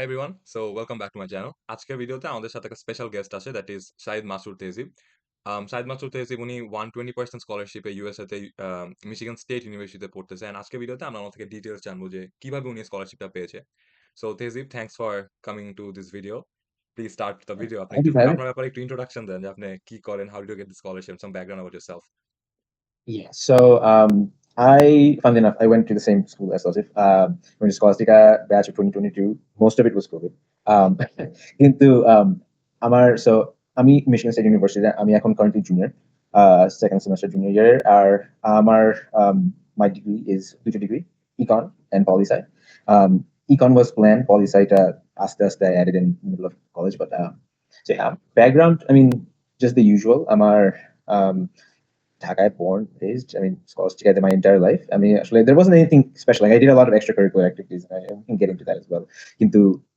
Hi everyone, so welcome back to my channel. আজকের ভিডিওতে আমাদের সাথে একটা স্পেশাল গেস্ট আছে, দ্যাট ইজ শাহিদ মাসুদ তেহজিব। শাহিদ মাসুদ তেহজিব উনি 120% স্কলারশিপে ইউএসএ তে মিশিগান স্টেট ইউনিভার্সিটিতে পড়তেছে। এন্ড আজকের ভিডিওতে আমরা ওনার থেকে ডিটেইলস জানবো যে কিভাবে উনি স্কলারশিপটা পেয়েছে। So Tehzeeb, thanks for coming to this video. Please start the video. আপনি Thank একটু you for having আপনার ব্যাপারে একটু ইন্ট্রোডাকশন দেন যে আপনি কি করেন, how do get this scholarship, some background about yourself. me. Yeah. Funnily enough, I went to the same school as Joseph. Went to Scholastica batch of 2022. Most of it was COVID. Um, into আমি Michigan State University আমি এখন currently junior second semester junior year আর আমার my degree is দুটো degree econ and poli sci econ was planned poli sci asked us I added in middle of college but so yeah background I mean just the usual আমার um, Dhaka born, raised. I mean, scholars together my entire life. I mean, actually, there wasn't anything special. Like, I did a lot of extracurricular activities. I can get into that as well.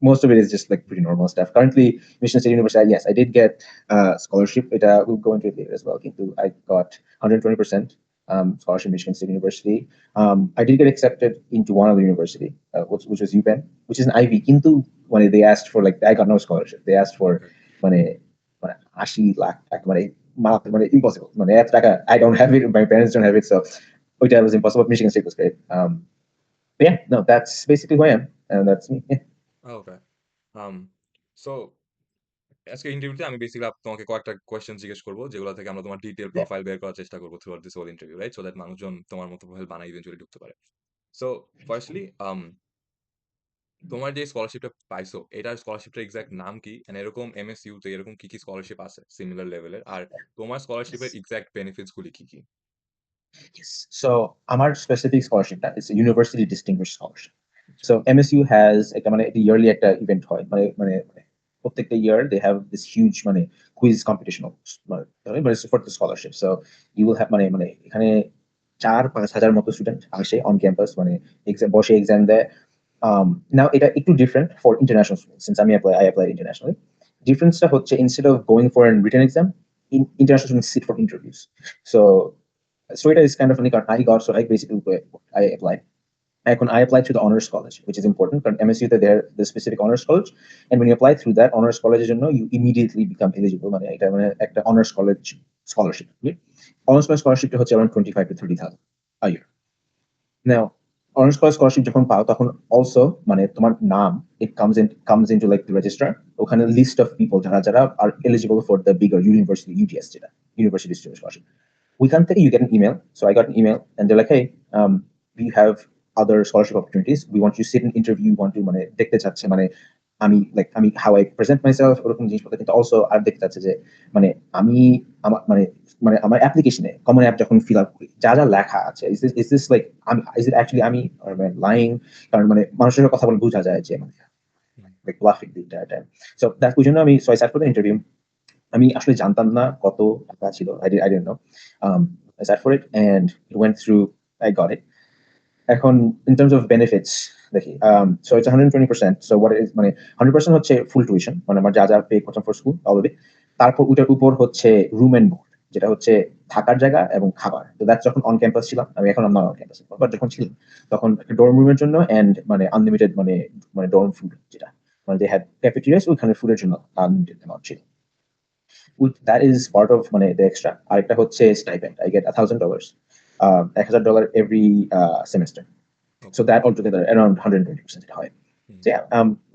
Most of it is just like pretty normal stuff. Currently, Michigan State University, yes, I did get scholarship. We'll go into it later as well. I got 120% scholarship Michigan State University. I did get accepted into one other university, which was UPenn, which is an Ivy. When they asked for like, I got no scholarship. They asked for money, 80 lakh, money impossible. I don't have it. My parents don't have it, so which was impossible. Michigan State was great. But yeah, no, that's basically who I am, and that's me. Yeah. Okay. So আজকে ইন্টারভিউতে আমি basically তোমাকে কয়েকটা question জিজ্ঞেস করবো যেগুলো থেকে আমরা তোমার ডিটেইল Yeah. প্রোফাইল বের করার চেষ্টা করবো throughout this whole interview, right? So that মানুষজন তোমার মতো প্রোফাইল বানাই ইভেন্চুয়ালি ঢুকতে পারে। সো ফার্স্টলি তোমার যে স্কলারশিপটা পাইছো এটার স্কলারশিপটার এক্সাক্ট নাম কি, এন্ড এরকম এমএসইউ তে এরকম কি কি স্কলারশিপ আছে সিমিলার লেভেলের, আর তোমার স্কলারশিপের Yes. এক্সাক্ট বেনিফিটস গুলি কি কি? Yes. So our specific scholarship that is a university distinguished scholarship. So MSU has a yearly event হয় প্রত্যেকটা year they have this huge quiz competition but it's for the scholarship. So you will have এখানে 4-5 হাজার মতো student আসে on campus exam বসে exam দেয়. Now এটা একটু different for international students since I applied internationally. Difference-টা হচ্ছে instead of going for a written exam, international students sit for interviews. So it is kind of funny. So I basically I applied. I applied to the honors college, which is important. But MSU they're the specific honors college, and when you apply through that honors college, you immediately become eligible. At the honors college scholarship. Okay? Honors college scholarship to around 25 to 30,000 a year. Now, honors college scholarship যখন পাও তখন also তোমার নাম it comes into like the registrar. ওখানে list of people যারা are eligible for the bigger university UTS যেটা university student scholarship. Within you get an email. So I got an email and they're like, hey, we have other scholarship opportunities. We want you to sit and interview, want to দেখতে চাচ্ছে আমি how I present myself ওরকম জিনিসপত্র কিন্তু also আর দেখতে চাচ্ছে যে আমি আমার অ্যাপ্লিকেশনে কমন অ্যাপ যখন ফিল আপ করি যা যা লেখা আছে is this like is it actually আমি or am I lying কারণ মানুষের সাথে কথা বলে বোঝা যায় যে like bluffing the entire time. So that ওই জন্য so I sat for the interview. আমি আসলে জানতাম না কত টাকা ছিল I didn't know. I sat for it and it went through. I got it. এখন in terms of benefits দেখি so it's 120%. So what it is 100% হচ্ছে full tuition আমার যা যা পে করতাম for school all of it. তারপর ওটার উপর হচ্ছে room and board যেটা হচ্ছে থাকার জায়গা এবং খাবার। তো দ্যাটস যখন অন ক্যাম্পাস ছিলাম আমি এখন আমার অন ক্যাম্পাস বাট যখন ছিলাম তখন একটা ডর্ম রুমের জন্য এন্ড আনলিমিটেড ডর্ম ফুড যেটা they had cafeterias ওইখানে ফুডের জন্য আনলিমিটেড অ্যামাউন্ট ছিল. That is part of the extra. আরেকটা হচ্ছে stipend. I get $1,000, $1,000 every semester. So that altogether around 120% এটা হয়. So yeah,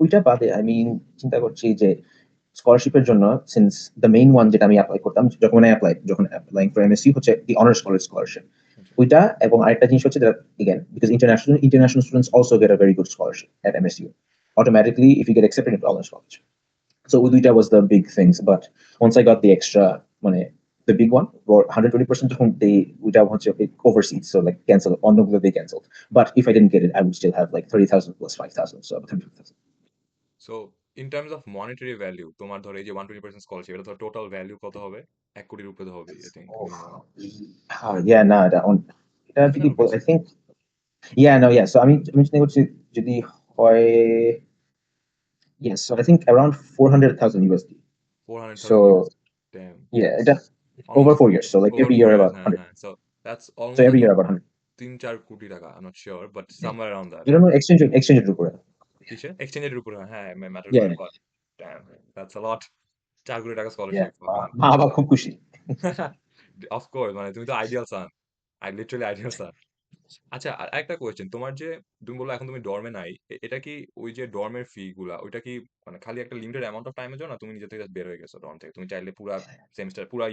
ওইটা বাদে আমি চিন্তা করছি যে স্কলারশিপের জন্য since the main one যেটা আমি অ্যাপ্লাই করতাম যখন applying for MSc হচ্ছে the honors college scholarship. ওইটা এবং আরেকটা জিনিস হচ্ছে that again because international students also get a very good scholarship at MSU automatically if you get accepted into honors college. So Uduita was the big things, but once I got the extra money, the big one, or 120%, they would have overseas, so like cancel on the they canceled. But if I didn't get it, I would still have like 30,000 plus 5,000, so 35,000. So in terms of monetary value তোমার ধরো এই যে 120% scholarship এটা ধরো total value কত হবে? 1 কোটির উপরে তো হবে I think minimum. Yeah, no, that one. এটারও I বেশি। think, yeah, no, yeah. So I'm just going to the yes, so I think around 400,000 USD. 400,000 So US, damn, yeah, that's over almost 4 years. So like over every 4 year years. about হ্যাঁ 100. হ্যাঁ, so that's So almost I every year think about 100. 3-4 crore taka, I am not sure but somewhere around that. You don't know exchange rate. কিসে? Exchange এর উপরে হ্যাঁ, matter Yeah, করে but damn that's a lot. ৳৪,০০,০০,০০০ yeah. Scholarship okay. মা বাবা খুব খুশি। অফ কোর্স মানে তুমি তো আইডিয়াল সান। লিটারালি আইডিয়াল সান। আচ্ছা আরেকটা কোয়েশ্চেন তোমার যে তুমি বললা এখন তুমি ডর্মে নাই। এটা কি ওই যে ডর্মের ফি গুলা ওইটা কি মানে খালি একটা লিমিটেড অ্যামাউন্ট অফ টাইমের জন্য না তুমি নিজে থেকে জাস্ট বের হয়ে গেছো ডর্ম থেকে? তুমি চাইলে পুরা সেমিস্টার পুরা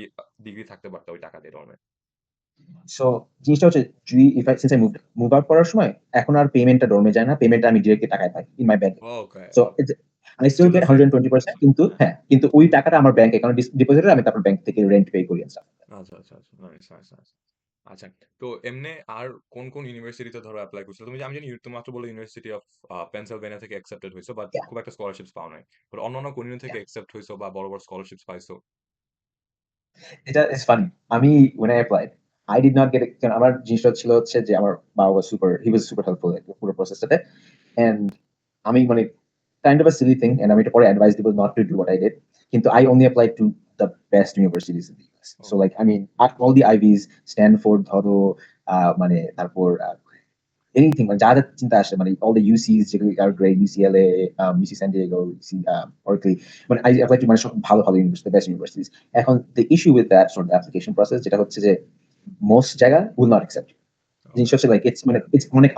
ডিগ্রি থাকতে পারতা ওই টাকা দিয়ে ডর্মে। সো জিনিসটা হচ্ছে যদি if I since I move out করার সময় এখন আর পেমেন্টটা ডর্মে যায় না। পেমেন্টটা আমি ডিরেক্টলি টাকায় পাই in my bank. Okay, so okay. I still still the get same. 120% হ্যাঁ, কিন্তু হ্যাঁ। হ্যাঁ, কিন্তু ওই টাকাটা আমার ব্যাংক অ্যাকাউন্টে ডিপোজিট আমি তারপর ব্যাংক থেকে রেন্ট পে করি এন্ড স্টাফ। আচ্ছা, আচ্ছা, আচ্ছা। Nice, nice, nice. আচ্ছা। তো এমনে আর কোন ইউনিভার্সিটিতে ধরো এপ্লাই করছিল? তুমি আমি জানি তুমি মাত্র বললে ইউনিভার্সিটি অফ পেনসিলভেনিয়া থেকে অ্যাকসেপ্টেড হইছো বাট Yeah, খুব একটা স্কলারশিপস পাও নাই। বাট অন্যান্য কোন ইউনি থেকে yeah. অ্যাকসেপ্ট হইছো বা বড় স্কলারশিপস পাইছো? এটা ইজ ফানি। আমি when I applied, I did not get it কারণ আমার জিনিসটা ছিল হচ্ছে যে আমার বাবা he was super helpful পুরো প্রসেসটাতে। And আমি মানে kind of a silly thing and আমি এটা পরে অ্যাডভাইস দিব not to do what I did. কিন্তু I only applied to the best universities in the US. So okay, like I mean at all the Ivies, Stanford ধরো মানে তারপর anything মানে যা যা চিন্তা আসে মানে all the UCs যেগুলো are great, UCLA, UC San Diego, UC Berkeley. মানে I applied to মানে সব ভালো ভালো university, the best universities. এখন the issue with that sort of application process যেটা হচ্ছে যে most জায়গা will not accept you. ওকে, জিনিসটা হচ্ছে like it's অনেক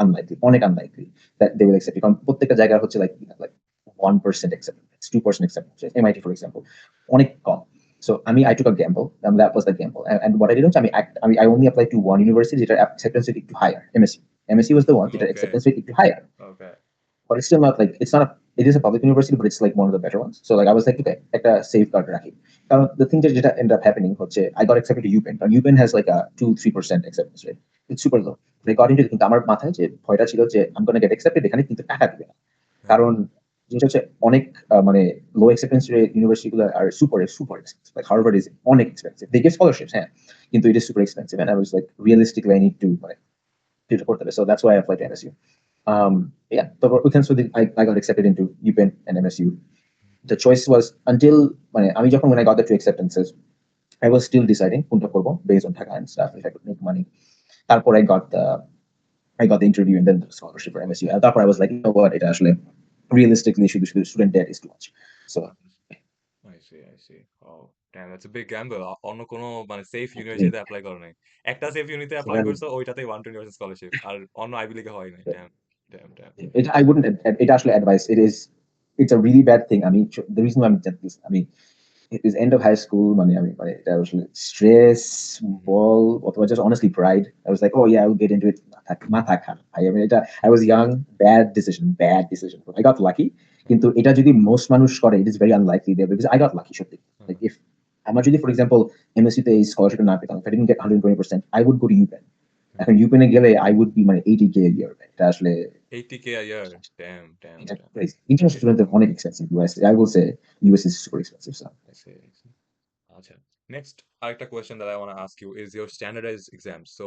unlikely that they will accept you কারণ প্রত্যেকটা জায়গা হচ্ছে like 1% acceptance, 2% acceptance rate. MIT for example অনেক কম. So I took a gamble and that was the gamble and what I did was I only applied to one university যেটার acceptance rate একটু higher, MSU. MSU was the one যেটার ওকে, acceptance rate একটু higher, okay. but it's still not like it's not a it is a public university but it's like one of the better ones. So like I was like okay একটা safeguard রাখি কারণ the thing যেটা ended up happening হচ্ছে I got accepted to UPenn and UPenn has like a 2-3% acceptance rate. It's super low. They got into কিন্তু আমার মাথায় যে ভয়টা ছিল যে I'm gonna get accepted এখানে কিন্তু টাকা দিবে না হ্যাঁ, কারণ জিনিসটা হচ্ছে অনেক মানে লো এক্সপেন্স ইউনিভার্সিটি গুলো আর super expensive like Harvard is অনেক এক্সপেন্সিভ দে গিভ স্কলারশিপস হ্যাঁ কিন্তু it is super expensive and I was like realistically I need to মানে to করতে হবে so that's why I applied to MSU yeah তারপর ওইখান থেকে I got accepted into UPenn and MSU. The choice was until মানে আমি যখন when I got the two acceptances I was still deciding কোনটা করব based on টাকা and stuff if I could make money. তারপর I got the interview and then the scholarship for MSU. And তারপর I was like, you know what, এটা আসলে realistically শুধু student debt is too much. So I see, I see. Oh, damn, that's a big gamble. অন্য কোনো মানে safe yeah, ইউনিভার্সিটিতে apply করো নাই। একটা সেফ ইউনিতে এপ্লাই সেখানে করছো ওইটাতেই 120% স্কলারশিপ। আর অন্য আইভি লিগে হয় নাই। Damn, damn, damn. এটা I wouldn't এটা আসলে advice. It's a really bad thing. I mean, the reason why I'm telling this, I mean, it was end of high school, মানে এটা আসলে stress, হুম, ball, অথবা just honestly pride. I was like, oh yeah, I'll get into it. মাথা খারাপ। I mean, I was young, bad decision. I got lucky. হুম, কিন্তু এটা যদি most মানুষ করে, it is very unlikely there because I got lucky সত্যি। হুম, Like if আমার যদি for example MSc তে এই scholarship না পেতাম, if I didn't get 120%, I would go to UPenn. হুম। এখন UPenn এ গেলে I would be মানে 80K a year. এটা আসলে 80K a year. Damn, damn, এটা damn. crazy. International student অনেক expensive US. I will say US is super expensive. So I see, I see. আচ্ছা। Next আরেকটা question that I want to ask you is your standardized exams. So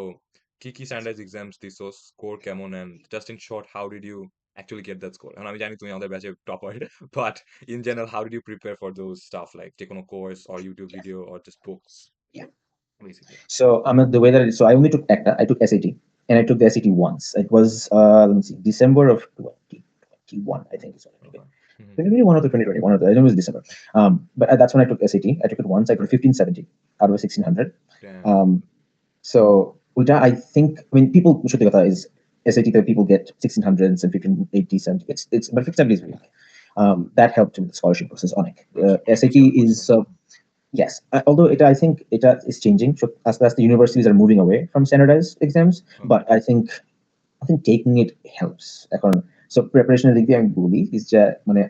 কি standardized exams দিছো, score কেমন and just in short how did you actually get that score? এখন আমি জানি তুমি আমাদের ব্যাচের topper but in general how did you prepare for those stuff like যে কোনো course or YouTube yeah, video or just books yeah. basically? So the way that so I only took ACTA. I took SAT, and I took the SAT once. It was let me see, December of 2021, I think is what I took it. Okay. Mhm. 2021 or 2021, I know it was December. But that's when I took SAT. I took it once. I got 1570 out of a 1600. Damn. Um, so which I think, I mean, people should think of that is SAT that people get 1600s and 1580, 70. It's but 1570 is really high. That helped with the scholarship process on it. Gotcha. অনেক SAT বেশি help is করছে। yes, although I think it is changing so as the universities are moving away from standardized exams, Okay. but I think taking it helps. এখন so preparation এর দিক দিয়ে আমি বলি is যে মানে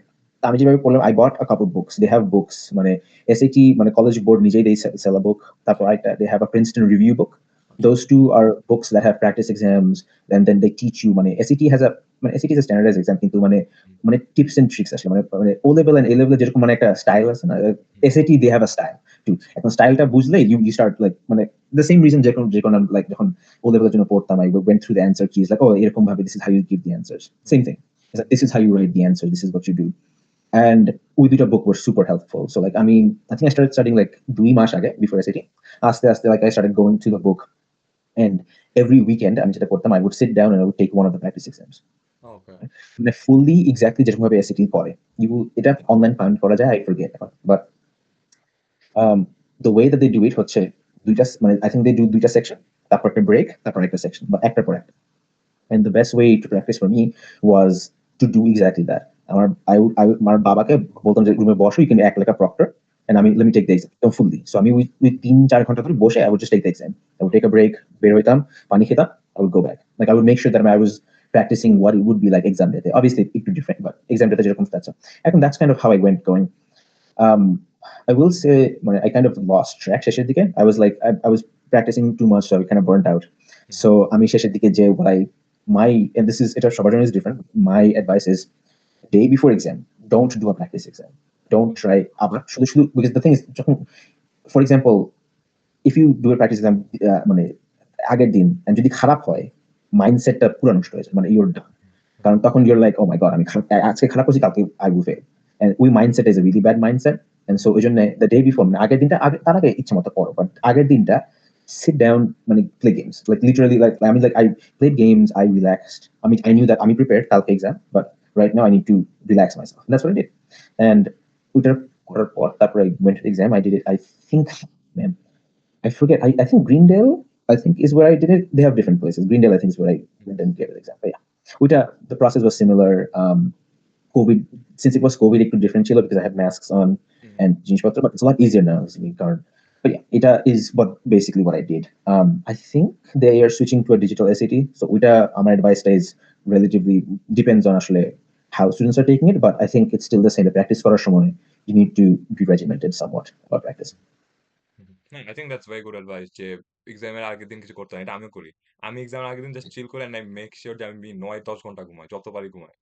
আমি যেভাবে পড়লাম I bought a couple books. They have books মানে SAT মানে college board নিজেই they sell a book. তারপর they have a Princeton review book. আচ্ছা। Those two are books that have practice exams and then they teach you মানে SAT has a মানে SAT is a standardized exam কিন্তু হুম, মানে tips and tricks আসলে মানে O level and A level যেরকম মানে একটা স্টাইল আছে না হুম, SAT they have a style too. এখন স্টাইলটা বুঝলে you start like মানে the same reason যে কোন like যখন O level এর জন্য পড়তাম I went through the answer keys like oh এরকম ভাবে this is how you give the answers. Hmm, Same thing. It's like this is how you write the answer. This is what you do. And ওই দুইটা book were super helpful. So like I mean I think I started studying like 2 মাস আগে before SAT. আস্তে like I started going to the book and every weekend আমি যেটা করতাম I would sit down and I would take one of the practice exams. ওকে। মানে fully exactly যেরকম ভাবে SAT করে এটা অনলাইন ফাইন্ড করা যায়, I forget, but the way that they do it হচ্ছে দুইটা, মানে আই থিংক দে ডু দুইটা সেকশন, তারপর একটা ব্রেক, তারপর একটা সেকশন, বা একটার পর একটা। And the best way to practice for me was to do exactly that. আমার বাবাকে বলতাম যে রুমে বসো, you can act like a proctor, and I mean let me take the exam fully. So আমি with 3-4 ঘন্টা ধরে বসে I would just take the exam. I would take a break, বের হইতাম, পানি খেতাম, I would go back. Like I would make sure that I was practicing what it would be like exam day. Obviously একটু different, but exam day যেরকম that's kind of how I went going. Um, I will say I kind of lost track শেষের দিকে. I was practicing too much, so I kind of burnt out. Hmm, So আমি শেষের দিকে যে my, and this is এটা সবার জন্য is different. My advice is day before exam, don't do a practice exam. Don't try আবার শুধু because the thing is যখন, for example, if you do a practice exam মানে আগের দিন and যদি খারাপ হয়, মাইন্ডসেটটা পুরো নষ্ট হয়ে যায়, মানে you're done. কারণ তখন you're like, oh my god, আমি আজকে খারাপ করছি, কালকে I will fail. And ওই mindset is a really bad mindset. And so ওই জন্য the day before, মানে আগের দিনটা তার আগে ইচ্ছা মতো পড়ো, but আগের দিনটা sit down, মানে play games, like literally, like I mean, like I played games, I relaxed. I mean, I knew that আমি prepared কালকে exam, but right now I need to relax myself, and that's what I did. And ওইটার করার পর তারপর I went to the exam. I did it, I think, man, I forget. I think Greendale, I think, is where I did it. They have different places. Greendale, I think, is where I went and gave it the exam. But yeah, the process was similar. COVID, since it was COVID, it could different because I had masks on hmm, and jeans, but it's a lot easier now. But yeah, it is what basically what I did. I think they are switching to a digital SAT. So my advice is relatively depends on actually how students are taking it, but I think it's still the same. The practice for you need to be regimented somewhat about practice. Hmm, I think that's very good advice যে এক্সামের আগের দিন কিছু করতে হয়। এটা আমিও করি। আমি এক্সামের আগের দিন জাস্ট চিল করে and I make sure যে আমি ৯-১০ ঘন্টা ঘুমাই। যতবারই ঘুমাই।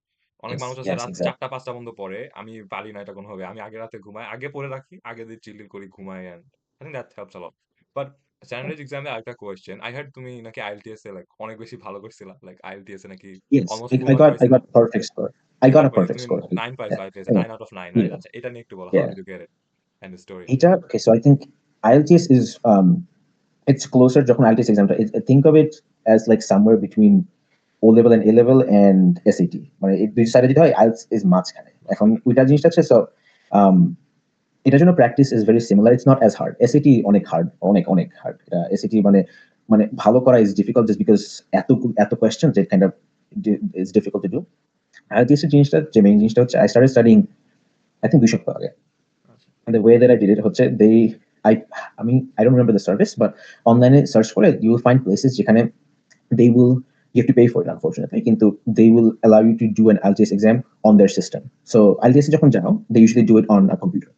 অনেক মানুষ Yes, আছে yes, রাত exactly. ৪ঃ০০-৫ঃ০০ পর্যন্ত পড়ে। আমি পারি না এটা কোনোভাবে। আমি আগের রাতে ঘুমাই। আগে পড়ে রাখি। আগে দিয়ে চিল করি, ঘুমাই and I think that helps a lot. But standard এক্সামে আরেকটা কোয়েশ্চেন। I heard তুমি নাকি IELTS এ অনেক বেশি ভালো করছিলা। IELTS এ নাকি Yes, almost full I mark got পাইছিলা। perfect score. I তুমি got কত a পাইছো? perfect তুমি score. 9 পাইছো, Yeah, IELTS A yeah, 9 out of 9, right? yeah, আচ্ছা, এটা নিয়ে একটু বলো। How yeah. did you get it? And the story. Okay, so I think IELTS is it's closer যখন IELTS exam. Think of it as like somewhere between O level and A level and SAT. মানে এই দুই সাইডে যেটা হয়, IELTS is মাঝখানে। এখন ওইটা জিনিসটা হচ্ছে, so um, এটার জন্য practice is very similar, it's not as hard. SAT অনেক হার্ড, অনেক অনেক হার্ড। এসএটি মানে ভালো করা ইজ ডিফিকাল্ট জাস্ট বিকজ এত কোয়েশ্চেন যে kind of is difficult to do. আর যে জিনিসটা, যে মেইন জিনিসটা হচ্ছে, I started studying I think 2 সপ্তাহ আগে। আচ্ছা। And the way that I did it হচ্ছে I mean I don't remember the service, but online search করে you will find places যেখানে they will, you have to pay for it unfortunately, কিন্তু they will allow you to do an IELTS exam on their system. So IELTS যখন যাও, they usually do it on a computer.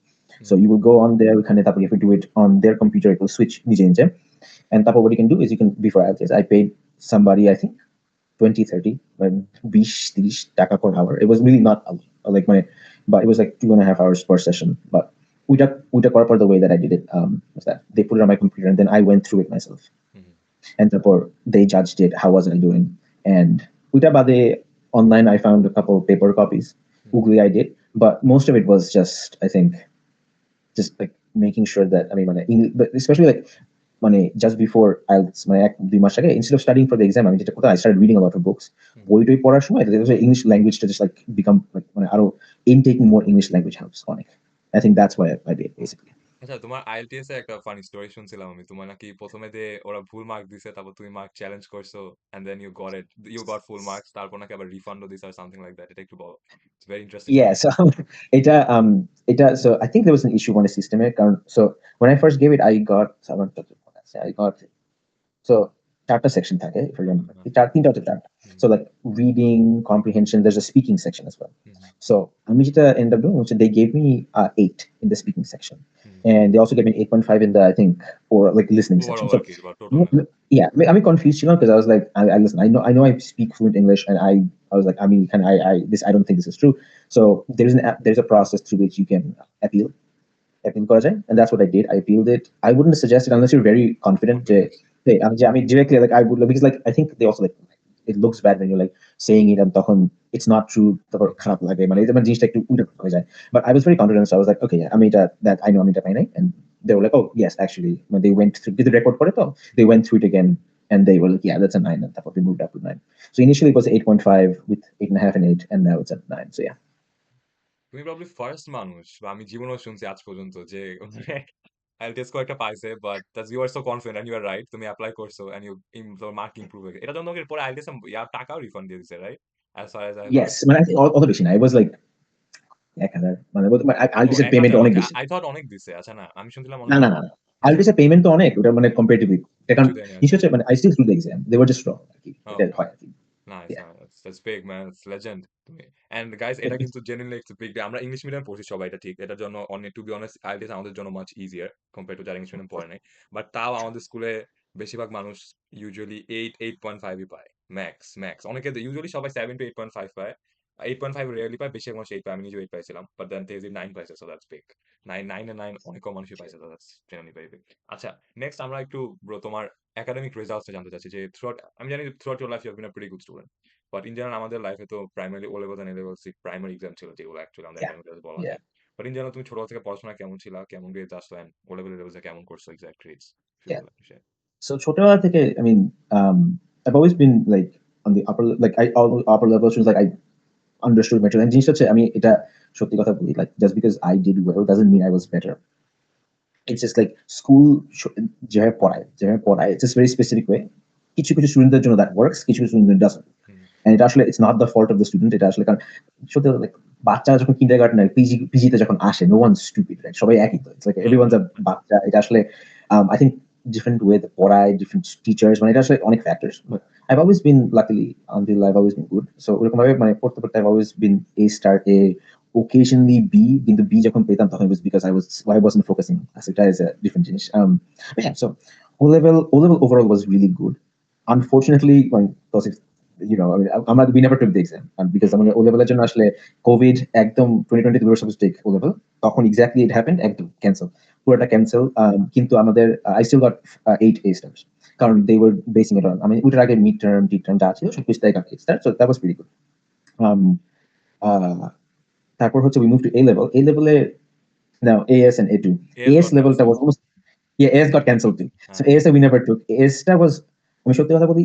So hmm, you will go on there, ওখানে তারপর you have to do it on their computer, it will switch নিজে নিজে। And তারপর what you can do is you can, before IELTS I paid somebody, I think 20-30, like 20-30 টাকা per hour. It was really not like my, but it was like 2.5 hours per session. But we took part the way that I did it was that they put it on my computer and then I went through it myself. Hmm, And therefore they judged it. How was I doing? And Uta Bade online, I found a couple paper copies. Hmm, Googly I did, but most of it was just, I think, just like making sure that, I mean, but especially like just before IELTS, instead of studying for the exam, I started reading a lot of books. হুম। বই পড়ার সময় English language to just like become like আরো intaking more English language helps অনেক. I think that's why I did basically. আচ্ছা, তোমার IELTS এ একটা funny story শুনছিলাম আমি। তোমার নাকি ১ম এ দিয়ে ওরা ভুল মার্ক দিছে, তারপর তুমি মার্ক চ্যালেঞ্জ করছো and then you got it. You got full marks. তারপর নাকি আবার রিফান্ডও দিছে or something like that. এটা একটু বলো। It's very interesting Yeah, story. so so I think there was an issue on the system. So when I first gave it, I got, so chapter section থাকে, if I remember. হুম, তিনটা হচ্ছে chapter. Hmm, So like reading, comprehension, there's a speaking section as well. Hmm, So আমি যেটা end up doing, so they gave me 8 in the speaking section. Hmm. And they also gave me 8.5 in the, I think, or like listening section. Overall So আরকি বা total মিলে। yeah, I'm confused, because I was like, I listen, I know I speak fluent English, and I was like, I mean, I don't think this is true. So there's a process through which you can appeal, করা যায়, and that's what I did. I appealed it. I wouldn't suggest it unless you're very confident. Confidence. Hey, I mean, directly, like I would, because like I think they also like, it looks bad when you're like saying it and তখন it's not true. তারপর হুম, খারাপ লাগে, মানে এটা জিনিসটা একটু উল্টো হয়ে যায়। But I was very confident, so I was like, okay, yeah, আমি that I know আমি এটা পাই নাই, and they were like, oh yes, actually, when they went through, did the record for it, though they went through it again, and they were like, yeah, that's a 9, and তারপর they moved up to 9. So initially it was 8.5 with 8.5 and 8, and now it's at 9. So yeah. তুমি probably first মানুষ বা আমি জীবনেও শুনছি আজ পর্যন্ত যে আইএলটিএস কয়েকটা পাইছে but that's you are so confident and you are right তুমি অ্যাপ্লাই করছো এন্ড ইউ তোমার মার্ক ইমপ্রুভ হয়ে গেছে। এটা জন্য তোমাকে পরে আইএলটিএস টাকাও রিফান্ড দিয়ে দিছে right? As far as I hard. Yes, মানে I think অত বেশি না, it was like 1,000, মানে ও আলটিস এর পেমেন্ট ১,০০০ অনেক ওকে বেশি। আই থট অনেক দিছে। আচ্ছা না আমি শুনছিলাম না অনেক না কম। না আলটিস এর পেমেন্ট তো অনেক, ওটা মানে কম্পারেটিভলি, কারণ কিছু দেয়নি জিনিস আচ্ছা। হচ্ছে মানে I still through the exam, they were just wrong আর কি, এটা ওকে। হয় আর কি। Nice, Yeah. Nice. That's big man, it's legend তুমি। অ্যান্ড গাইস এটা কিন্তু জেনুইনলি ইটস বিগ ডে। আমরা ইংলিশ মিডিয়াম পড়ছি সবাই এটা ঠিক। এটার জন্য টু বি অনেস্ট আইএলটিএস আমাদের জন্য মাচ ইজিয়ার কম্পেয়ার টু যারা ইংলিশ মিডিয়াম পড়ে নাই। বাট তাও আমাদের স্কুলে বেশিরভাগ মানুষ ইউজুয়ালি 8, 8.5 ই পায়। Max, max. অনেকে ইউজুয়ালি সবাই 7 to 8.5 পায়। 8.5 রেয়ারলি পায়, বেশিরভাগ মানুষ 8 পায়। আমি নিজেও 8 পাইছিলাম। বাট দেন তেহজিব 9 পাইছে, সো দ্যাটস বিগ। 9, 9 এ 9 অনেক কম মানুষই পাইছে, so that's genuinely very big. আচ্ছা, নেক্সট আমরা একটু ব্রো তোমার একাডেমিক রেজাল্টস জানতে চাচ্ছি যে আমি জানি throughout your life you have been a pretty good student. But in general আমাদের লাইফে তো primary O level and A level primary exam ছিল যেগুলো অ্যাকচুয়ালি আমাদের Yeah. একাডেমিক ক্লাস বলা Yeah. যায়। বাট ইন জেনারেল তুমি ছোট থেকে পড়াশোনা কেমন ছিল, কেমন গ্রেডস আসলো, এন্ড ও লেভেল লেভেলসে কেমন করছো exact grades if you Yeah. Would like to share. So ছোটবেলা থেকে, I mean, I've always been like on the upper, like I all upper level students, like I understood better. And জিনিসটা হচ্ছে আমি এটা সত্যি কথা বলি, like just because I did well doesn't mean I was better. It's just like school যেভাবে পড়ায়, it's just very specific way. কিছু কিছু স্টুডেন্টদের জন্য that works, কিছু কিছু স্টুডেন্টদের doesn't. And এটা আসলে it's not the fault of the student, এটা আসলে কারণ সত্যি like বাচ্চারা যখন কিন্ডারগার্টেন আর পিজিতে যখন আসে, no one's stupid, right? সবাই একই তো, it's like everyone's a বাচ্চা। এটা আসলে I think different way the পড়ায়, different teachers, মানে এটা আসলে অনেক factors, but I've always been, luckily until I've always been good, so ওরকম ভাবে মানে পড়তে পড়তে I've always been A star, A, occasionally B, কিন্তু B যখন পেতাম তখন it was because I wasn't focusing, so এটা is a different জিনিস। But yeah, so O level overall was really good. Unfortunately, because you know, I mean, we never took the exam, because আমাদের O level এর জন্য আসলে COVID একদম 2020 we were supposed to take O level, তখন exactly it happened, একদম cancel, পুরোটা cancel। কিন্তু আমাদের I still got 8 A stars, কারণ they were basing it on, I mean, ওটার আগে midterm যা ছিল সবকিছুতে I got 8 stars, so that was pretty good. um uh তারপর হচ্ছে we moved to A level A now AS and A2, AS levelটা was almost, yeah, AS got cancelled too, so AS we never took। AS টা was, আমি সত্যি কথা বলি,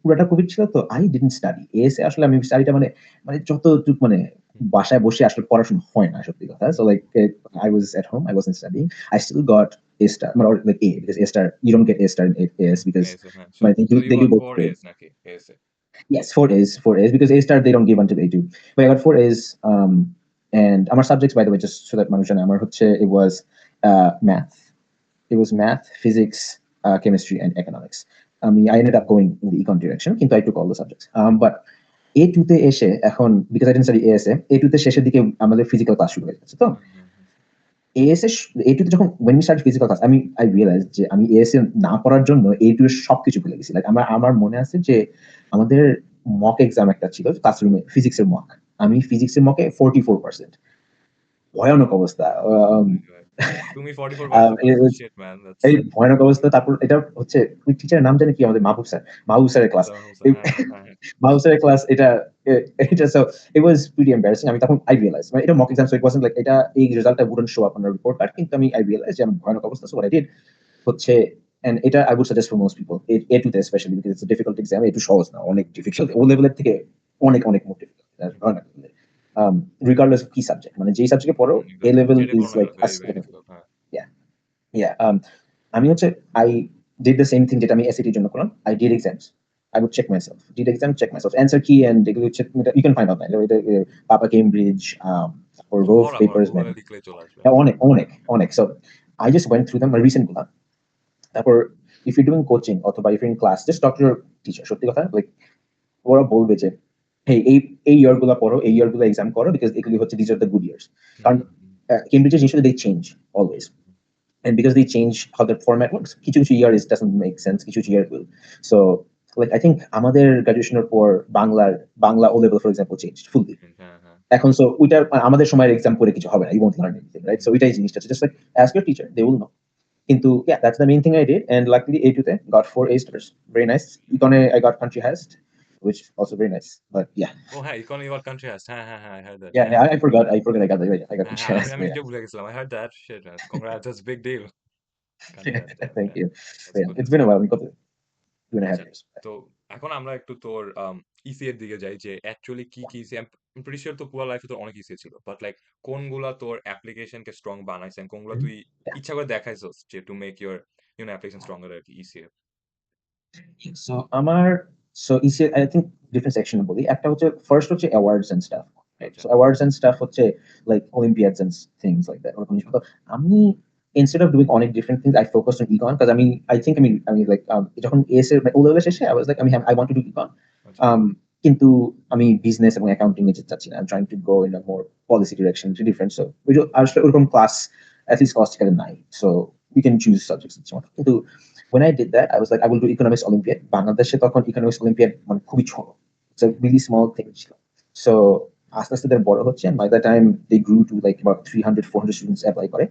পুরাটা Covid ছিল তো I didn't study AS এ, আসলে আমি স্টাডিটা মানে মানে যতটুকু মানে বাসায় বসে আসলে পড়াশোনা হয় না সত্যি কথা, so like I was at home, I wasn't studying, I still got A star, or like A, because A star, you don't get A star in AS because they do both grades। Yes, 4 A's because A star they don't give until A2. But I got 4 A's. And our subjects, by the way, just so that Manushan Amar it was math. It was math, physics, chemistry, and economics. I ended up going in the econ direction, কিন্তু I took all the subjects. But A2 তে এসে এখন, because I didn't study ASA, A2 তে শেষের দিকে আমাদের physical class শুরু হয়ে গেছে তো AS A2 তে যখন when we started physical class, I realized যে আমি ASA না পড়ার জন্য A2 এর সবকিছু ভুলে গেছি। লাইক আমার মনে আছে যে আমাদের মক এক্সাম একটা ছিল ক্লাসরুমে, ফিজিক্সের মক। আমি ফিজিক্সের মকে 44%, ভয়ানক অবস্থা। তুমি 44 পাইছো, শিট ম্যান, দ্যাটস এই ভয়ানক অবস্থা। তারপর এটা হচ্ছে ওই টিচারের নাম জানি কি, আমাদের মাহবুব স্যারের ক্লাস, মাহবুব স্যারের ক্লাস, এটা এটা so it was pretty embarrassing. আমি তখন আই রিয়ালাইজ, মানে এটা mock exam, so it wasn't like এটা এই রেজাল্টটা wouldn't show up on report card, কিন্তু আই রিয়ালাইজ যে আমি ভয়ানক অবস্থা। সো হোয়াট আই ডিড হচ্ছে, and এটা I would suggest for most people, A2 তে especially, because it's a difficult exam, A2 সহজ না, অনেক difficult, O level থেকে অনেক অনেক more difficult, regardless of কি সাবজেক্ট, মানে যেই সাবজেক্টে পড়ো A level is like yeah, yeah। আমি হচ্ছে I did the same thing যেটা আমি SAT এর জন্য করলাম, I did exams, I would check myself, did exam, check myself, answer key, and এগুলো check, you can find out Papa Cambridge, or Rove papers, man, অনেক অনেক অনেক। So I just went through them, my recent গুলা। তারপর if you're doing coaching অথবা if you're in class, just talk to your teacher, সত্যি কথা, like ওরা বলবে যে hey, এই ইয়ার গুলা পড়ো, এই ইয়ার গুলা এক্সাম করো, because এগুলি হচ্ছে these are the good years, কারণ কেমব্রিজের জিনিসটা they change always, and because they change how the format works, কিছু কিছু year it doesn't make sense, কিছু কিছু year will, so like I think আমাদের গ্রাজুয়েশনের পর Bangla O level for example changed fully এখন, so ওইটা আমাদের সময়ের এক্সাম করে কিছু হবে না, you won't learn anything, right? So ওইটাই জিনিসটা, just like ask your teacher, they will know। কিন্তু yeah, that's the main thing I did, and luckily A2 তে got 4 A stars, very nice। Econ I got country highest, which also very nice, but yeah। Oh হ্যাঁ, econ you got country highest, হ্যাঁ, I heard that, yeah, I forgot I got I got country highest, আমি ভুলে গেছিলাম, I heard that, shit man, congrats, that's a big deal, country highest, thank you। that's Yeah, good, it's been a while, 2.5 আচ্ছা। years. তো এখন আমরা একটু তোর EC এর দিকে যাই যে অ্যাকচুয়ালি কি, কি ইসি I'm pretty sure তোর পুরা লাইফে তোর অনেক ইসি ছিল। বাট লাইক কোনগুলা তোর অ্যাপ্লিকেশনকে স্ট্রং বানাইছে and কোনগুলা Mhm. তুই Yeah. ইচ্ছা করে দেখাইছস যে to make your application stronger আরকি ইসি এর? So আমার so ECA I think different section বলি একটা হচ্ছে first হচ্ছে awards and stuff, right? আচ্ছা, So awards and stuff হচ্ছে like Olympiads and things like that ওরকম জিনিস। তো আমি instead of doing অনেক different things I focused on econ because I mean like যখন এস এর O level শেষে I was like I want to do econ, আচ্ছা। um কিন্তু আমি বিজনেস এবং অ্যাকাউন্টিং এ যেতে চাচ্ছি না। I'm trying to go in a more policy direction, it's different. So ওই যে আসলে ওরকম ক্লাস at least cost এখানে নাই, so you can choose subjects and so on. কিন্তু when I did that, I was like, I will do economics Olympiad. বাংলাদেশে তখন economics Olympiad মানে খুবই ছোট। It's a really small thing ছিল। So আস্তে আস্তে তারা বড় হচ্ছে and by the time they grew to like about 300, 400 students apply করে,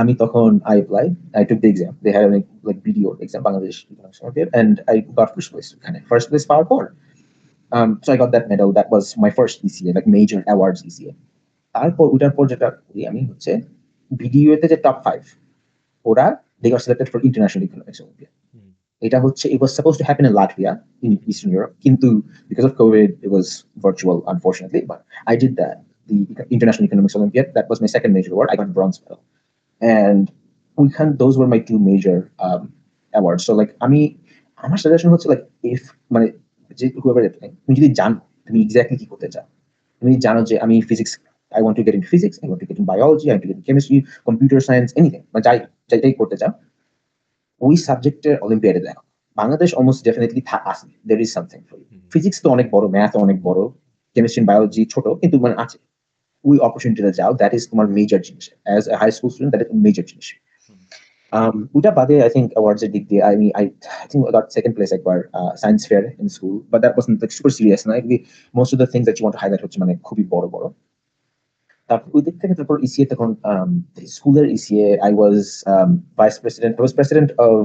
আমি তখন I applied, I took the exam. They had like BDO exam, Bangladesh Economics Olympiad, and I got first place. Kind of first place power four. So I got that medal. That was my first ECA, like major awards ECA. তারপর ওটার পর যেটা করি আমি হচ্ছে BDO তে যে top 5 ওরা they got selected for international economics Olympiad. Hmm, It was supposed to happen in Latvia, in Eastern Europe. Kintu, because of COVID, it was virtual, unfortunately. But I did that, the International Economics Olympiad. That was my second major award. I got a bronze medal, and those were my two major awards. So like, আমার suggestion হচ্ছে like if মানে যে whoever তুমি যদি জানো তুমি exactly কি করতে চাও, তুমি জানো যে আমি physics, I want to get into physics, I want to get into biology, I want to get into chemistry, computer science, anything, মানে যাইটাই করতে চাও ওই সাবজেক্টের অলিম্পিয়াডে দেখো বাংলাদেশ অলমোস্ট ডেফিনেটলি আছে, there is something for you. Hmm, physics তো অনেক বড়, ম্যাথ অনেক বড়, কেমিস্ট্রি বায়োলজি ছোট, কিন্তু মানে আছে ওই অপরচুনিটিতে যাও, দ্যাট ইজ তোমার মেজর জিনিস as a high school student, that is major জিনিস। হুম, ওটা বাদে আই থিঙ্ক অ্যাওয়ার্ডস এর দিক দিয়ে I think I got second place একবার science fair in school, but that wasn't like super serious না, most of the things that you want to highlight হচ্ছে মানে খুবই বড় বড়। তারপর ওই দিক থেকে তারপর ইসিএ তখন স্কুলের ECA I was vice president, I was president of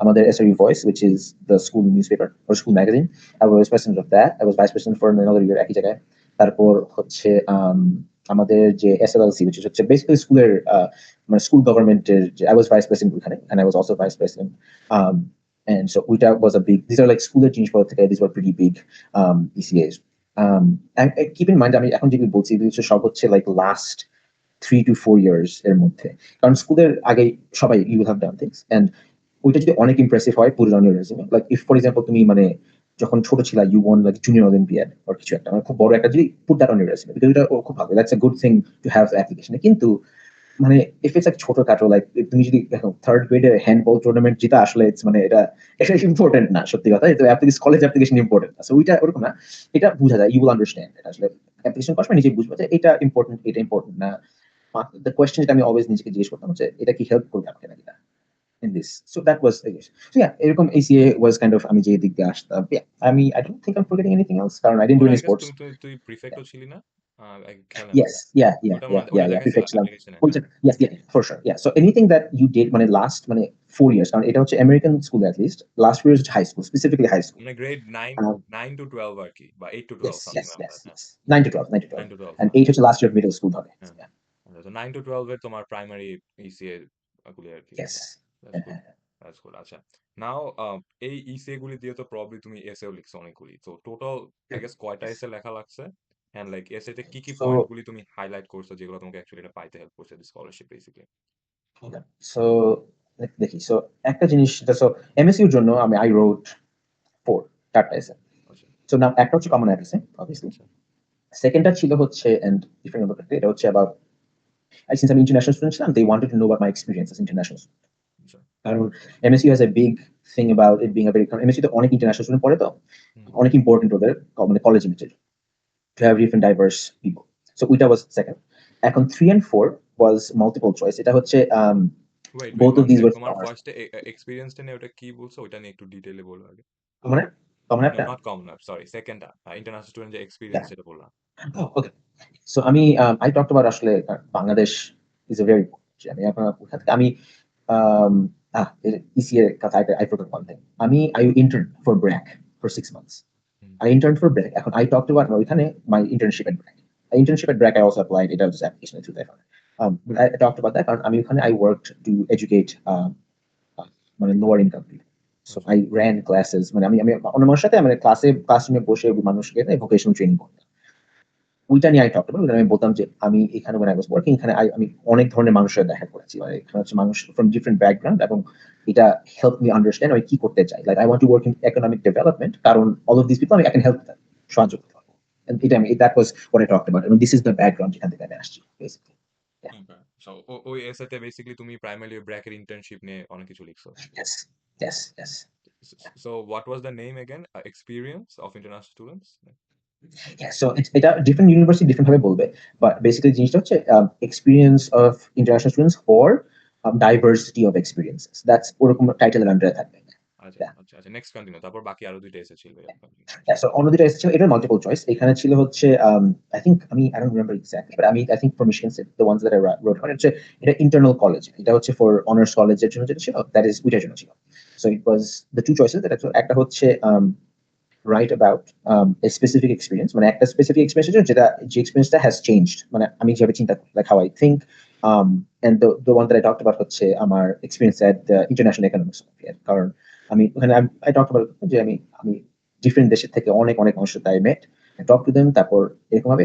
আমাদের এসআরই voice which is the school newspaper or school magazine. I was president of that. I was vice president for another year একই জায়গায়। তারপর হচ্ছে আমাদের যে এসএলএলসি which is হচ্ছে basically স্কুলের মানে স্কুল গভর্নমেন্টের যে I was vice president ওখানে, and I was also vice president. um, and so ওইটা was a big, these are like স্কুলের জিনিসপত্র থেকে these were pretty big ECAs. And keep in mind আমি এখন যেগুলো বলছি এগুলো হচ্ছে সব হচ্ছে like last 3 to 4 years এর মধ্যে, কারণ স্কুলের আগে সবাই you will have done things, and ওইটা যদি অনেক ইমপ্রেসিভ হয় put it on your resume, like if for example তুমি মানে যখন ছোট ছিলা you won like junior olympiad or কিছু একটা মানে খুব বড় একটা যদি put that on your resume, because এটা খুব ভালো, that's a good thing to have the application. কিন্তু মানে if it's like ছোটখাটো like তুমি যদি দেখো থার্ড গ্রেডে হ্যান্ডবল টুর্নামেন্ট জিতা, আসলে মানে এটা এটা ইম্পর্টেন্ট না সত্যি কথা, এটা কলেজ অ্যাপ্লিকেশন ইম্পর্টেন্ট না, ওইটা ওরকম না, এটা বোঝা যায়, ইউ উইল আন্ডারস্ট্যান্ড এটা আসলে অ্যাপ্লিকেশন করার সময় নিজে বুঝবে যে এটা ইম্পর্টেন্ট এটা ইম্পর্টেন্ট না। দ্য কোয়েশ্চেন যেটা আমি অলওয়েজ নিজেকে জিজ্ঞেস করতাম হচ্ছে এটা কি হেল্প করবে আমাকে নাকি না in this. So that was the case. So yeah, এরকম ACA was kind of আমি যে দিক দিয়ে আসতাম। Yeah, I don't think I'm forgetting anything else কারণ I didn't do or any I guess sports. তুই Yeah. প্রিফেক্টও ছিলি না? খেয়াল নাই আমার। Yes, yeah, yeah, ওটা yeah, yeah, ওটা yeah. দেখাইছিল Prefect ছিলাম। অ্যাপ্লিকেশনে, হ্যাঁ। ওইটা yes, yeah, for sure. Yeah. So anything that you did মানে last মানে 4 years, কারণ এটা হচ্ছে American school at least. Last 4 years হচ্ছে high school, specifically high school. মানে গ্রেড 9 Um, 9 to 12 আরকি বা 8 to 12 yes, something yes, like yes, that, হ্যাঁ। yes. 9 to 12, 9 to 9 12. to 12, And হ্যাঁ। 8 হচ্ছে last year of middle school ধরে। হ্যাঁ। Yeah. তো 9 to 12 এর তোমার প্রাইমারি ইসিএ গুলি আরকি। Yes. That's good. That's good. আচ্ছা। নাও এই ইসিএ গুলি দিয়ে তো প্রবাবলি তুমি এসএও লিখছো অনেকগুলি। তো টোটাল আই গেস কয়টা এসএ লেখা লাগছে? এন্ড লাইক এসএতে কি পয়েন্ট So গুলি তুমি হাইলাইট করছো যেগুলো তোমাকে অ্যাকচুয়ালি এটা পাইতে হেল্প করছে স্কলারশিপ বেসিক্যালি? okay. So দেখি, so একটা জিনিস so MSU জন্য I wrote 4 4টা essay. আচ্ছা, So now একটা হচ্ছে common essay obviously. আচ্ছা, সেকেন্ডটা ছিল হচ্ছে and different about এটা হচ্ছে about since I'm international student ছিলাম they wanted to know about my experience as international student. আচ্ছা। কারণ MSU has a big thing about it being a very, MSU তে অনেক international student পড়ে তো হুম, অনেক ইম্পর্টেন্ট ওদের মানে college limited to have different diverse people. So ওইটা was second. এখন 3 and 4 was multiple choice. এটা হচ্ছে wait, both of one these sake. were তোমার commerce. ফার্স্টে এক্সপেরিয়েন্সটা নিয়ে ওটা কি বলছো? ওইটা নিয়ে একটু ডিটেইলে বলো আগে। মানে কমন নো, একটা নট কমন অ্যাপ, সরি। সেকেন্ডটা ইন্টারন্যাশনাল স্টুডেন্ট যে এক্সপেরিয়েন্স yeah. যেটা বললাম। Oh, okay. So I talked about আসলে Bangladesh is a very আমি আপনার কোথা থেকে um ECA কথা I forgot one thing. I interned for BRAC for 6 months. Hmm, I interned for BRAC. এখন I talked about ওইখানে my internship at BRAC. Internship at BRAC I also applied. It was application through that. But I talked about that কারণ আমি ওখানে I worked to educate মানে lower income people. So I ran classes মানে আমি অন্য মানুষের সাথে মানে ক্লাসরুমে বসে মানুষকে ভোকেশনাল ট্রেনিং করতাম। ওইটা নিয়ে আমি টক করব। আমি বলতাম যে আমি এখানে when I was working এখানে আমি অনেক ধরনের মানুষের সাথে দেখা করেছি। মানে এখানে হচ্ছে মানুষ from different background এবং এটা help me understand আমি কি করতে চাই। Like I want to work in economic development কারণ all of these people I can help them সাহায্য করতে পারবো। And এটা আমি that was what I talked about. I mean this is the background যেখান থেকে আমি আসছি basically. Yeah. ওকে। সো ওই এসেতে বেসিক্যালি তুমি প্রাইমারি ব্র্যাকেট ইন্টার্নশিপ নিয়ে অনেক কিছু লিখছো। Yes. Yes. Yes. So what was the name again? Experience of international students? Yeah, so এটা different university different ভাবে বলবে but basically জিনিসটা হচ্ছে experience of international students or diversity of experiences that's ওরকম টাইটেলের আন্ডারে থাকবে। আচ্ছা, Yeah. আচ্ছা, আচ্ছা। Next continue. তারপর বাকি আরো ২ টা এসে ছিল। Yeah, so অন্য দুটো এসে ছিল এটা মাল্টিপল চয়েস এখানে ছিল হচ্ছে I think I don't remember exactly but I think for Michigan State the ones that I wrote on হচ্ছে এটা internal college এটা হচ্ছে for honors college এর জন্য যেটা ছিল that is ওইটার জন্য ছিল so it was the two choices that একটা হচ্ছে write about a specific experience মানে একটা specific experience যেটা যে experience has changed মানে আমি যেভাবে চিন্তা করি like how I think and the one that I talked about হচ্ছে আমার experience at the International Economics Olympiad কারণ আমি ওখানে I talked about যে আমি ডিফারেন্ট দেশের থেকে অনেক মানুষের সাথে I met I talked to them তারপর এরকম ভাবে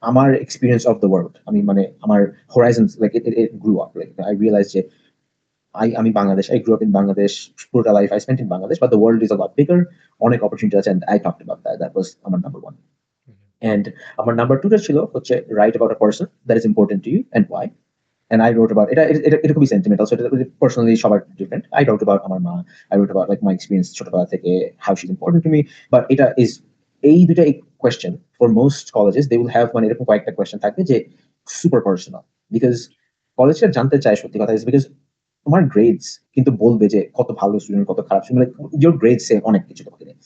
আমার experience of the world আমি মানে আমার horizons like it grew up like I realized যে আমি Bangladesh. I grew up in Bangladesh. Puroটা life I spent in Bangladesh, but the world is a lot bigger. অনেক opportunity আছে and I talked about that. That was আমার number one. And আমার number two টা ছিল হচ্ছে write about a person that is important to you and why. And I wrote about এটা খুবই sentimental. So এটা personally সবার different. I wrote about আমার মা. I wrote about like my experience ছোটবেলা থেকে how she's important to me. But এটা is এই দুটা question for most colleges they will have মানে এরকম কয়েকটা question থাকবে যে super personal because কলেজটা জানতে চায় সত্যি কথা is because তোমার গ্রেডস কিন্তু বলবে যে কত ভালো স্টুডেন্ট কত খারাপ স্টুডেন্ট ইউর গ্রেডস এ অনেক কিছু তোমাকে দেয়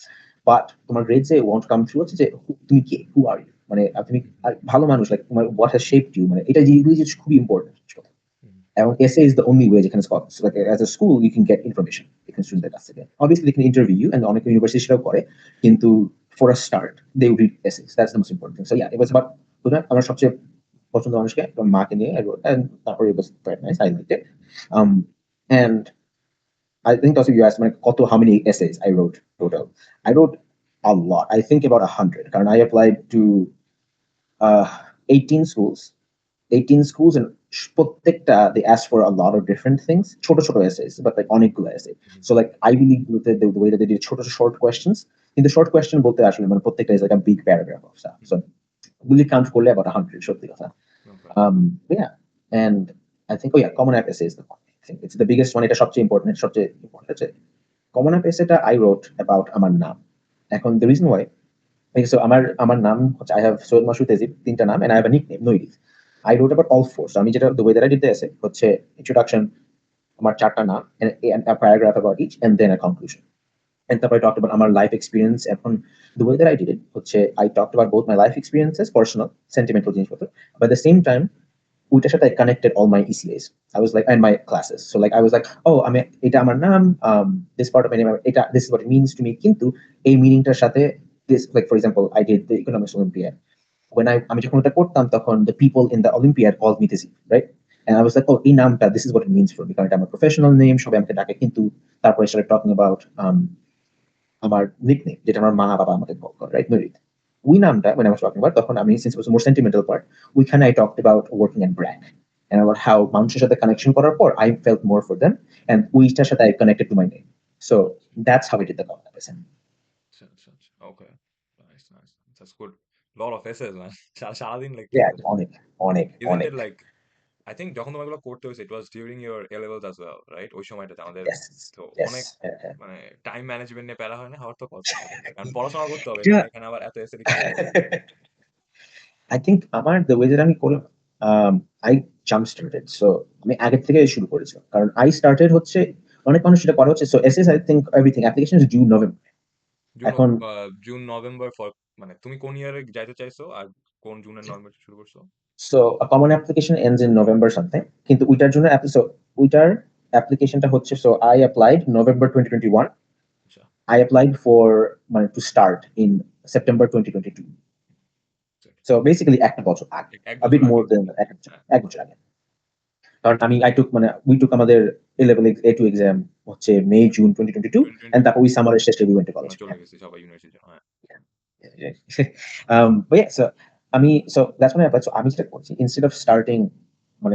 বাট তোমার গ্রেডস এ ওয়ান্ট কাম থ্রু হচ্ছে যে তুমি কে হু আর ইউ মানে তুমি ভালো মানুষ লাইক তোমার হোয়াট হ্যাজ শেপড ইউ মানে এটা যেগুলি যে খুবই ইম্পর্টেন্ট এবং essay is the only way যেখানে like as a school you can get information এখানে স্টুডেন্টদের কাছ থেকে obviously they can interview you and অনেক ইউনিভার্সিটি সেটাও করে কিন্তু for a start they would read essays that's the most important so yeah it was about আমার সবচেয়ে পছন্দের মানুষকে মাকে নিয়ে তারপরে it was quite nice I liked it and I think also you asked me how many essays I wrote total. I wrote a lot. I think about 100. And I applied to uh, 18 schools. 18 schools and প্রত্যেকটা they asked for a lot of different things. ছোট essays, but like অনেকগুলো essay. So like I believe the way that they did short questions. In the short question বলতে আসলে মানে প্রত্যেকটা is like a big paragraph of stuff. So really count করলে about 100 সত্যি কথা। Yeah. And I think common app essay is the one. I think it's the biggest one. এটা সবচেয়ে important. সবচেয়ে important হচ্ছে common app essay টা I wrote about আমার নাম। এখন the reason why so আমার নাম হচ্ছে I have Soed Mashood Tezib তিনটা নাম and I have a nickname Noidis. I wrote about all four. So আমি যেটা the way that I did the essay হচ্ছে introduction আমার চারটা নাম and a paragraph about each and then a conclusion. And তারপর I talked about আমার life experience এখন the way that I did it হচ্ছে I talked about both my life experiences personal sentimental জিনিসপত্র but at the same time ওইটার সাথে I connected all my ECAs. I was like, and my classes. So like I was like, oh, আমি এটা আমার নাম, this part of my name, এটা this is what it means to me. কিন্তু এই meaningটার সাথে this like for example, I did the economics Olympiad. When আমি যখন ওটা করতাম তখন the people in the Olympiad called me Tizzy, right? And I was like, oh, এই নামটা this is what it means for me. কারণ এটা আমার professional name, সবাই আমাকে ডাকে কিন্তু তারপরে I started talking about আমার nickname যেটা আমার মা বাবা আমাকে call করে, right? Nurit. ওই নামটা when I was talking about তখন আমি since it was a more sentimental part ওইখানে I talked about working at Bragg and about how মানুষের সাথে connection করার পর I felt more for them and ওইটার সাথে I connected to my name so that's how I did the common episode. Okay, nice. That's good. Lot of essays, man. সারাদিন like Yeah অনেক isn't it like I think যখন তোমার এগুলো করতে হয়েছে it was during your A levels as well, right? ওই সময়টাতে আমাদের তো yes অনেক মানে টাইম ম্যানেজমেন্ট নিয়ে প্যারা হয় না হওয়ার তো কথা কারণ পড়াশোনা করতে হবে Yeah. এখানে আবার এত এসে লিখতে হবে I think আমার the way that আমি করলাম I jump started so আমি আগের থেকে শুরু করেছিলাম কারণ I started হচ্ছে অনেক মানুষ সেটা করে হচ্ছে so essays I think everything application is due November এখন জুন নভেম্বর ফর মানে তুমি কোন ইয়ারে যাইতে চাইছো আর কোন জুনের নভেম্বর শুরু করছো so a common application ends in November something কিন্তু ওইটার জন্য so ওইটার applicationটা হচ্ছে so I applied November 2021 আচ্ছা I applied for মানে to start in September 2022 so basically একটা বছর আগে এক a bit বছর more আগে than এক বছর আগে কারণ I took we took আমাদের A-level A2 exam হচ্ছে May June 2022 and 2022 তারপর we summer শেষে we went to college. চলে গেছি সবাই ইউনিভার্সিটির জন্য। হ্যাঁ। Yeah. But yeah, so that's when I applied. So আমি যেটা করছি, instead of starting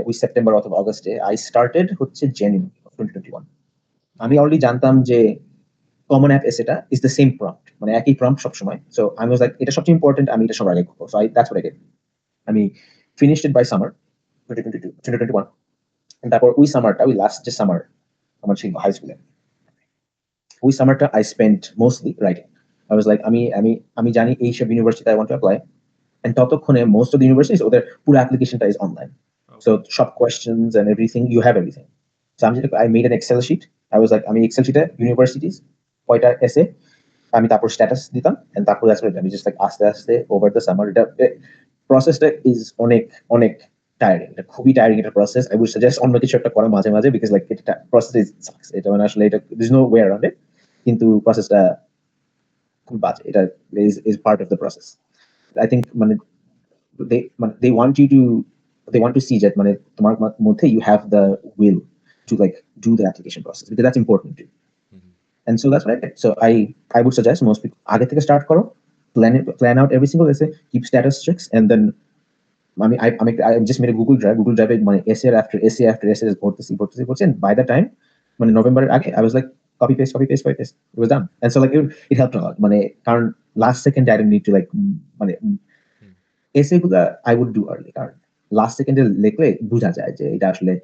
ওই সেপ্টেম্বর অথবা অগস্টে, I started হচ্ছে January of 2021. আমি already জানতাম যে common app essay is the same prompt, একই prompt সবসময়। So I was like, এটা সবচেয়ে important, আমি এটা সবার আগে করবো। So that's what I did. আমি finished it by summer 2021. And তারপর ওই সামারটা, ওই লাস্ট যে সামার আমার ছিল হাই স্কুলে, ওই সামারটা I spent mostly writing. I was like, আমি জানি এইসব university I want to apply. And ততক্ষণে most of the universities, ওদের পুরো applicationটা is online. So সব questions and everything, you have everything. So I made an Excel sheet. I was like, আমি Excel sheet universities, কয়টা essay, আমি তারপর status দিতাম, and তারপর that's what আমি just like আস্তে আস্তে over the summer, এটা প্রসেসটা is অনেক টায়ারিং, এটা খুবই টায়ারিং একটা প্রসেস। I would suggest অন্য কিছু একটা করা মাঝে মাঝে, because like এটা প্রসেস is sucks, এটা আসলে এটা there's no way around it, কিন্তু প্রসেসটা খুব বাজে, এটা is part of the process. I think they want you to they want to see that তোমার মধ্যে you have the will to like do the application process, because that's important too. And so that's what I did. So I would suggest most people আগে থেকে start করো, plan out every single essay, keep status checks, and then I just made a Google Drive essay after essay ভরতেছি, and by the time November আগে I was like copy paste, it was done. And so like it helped a lot, কারণ last second I didn't need to like essay গুলা I would do early, কারণ last second এ লিখলে বোঝা যায় যে এটা আসলে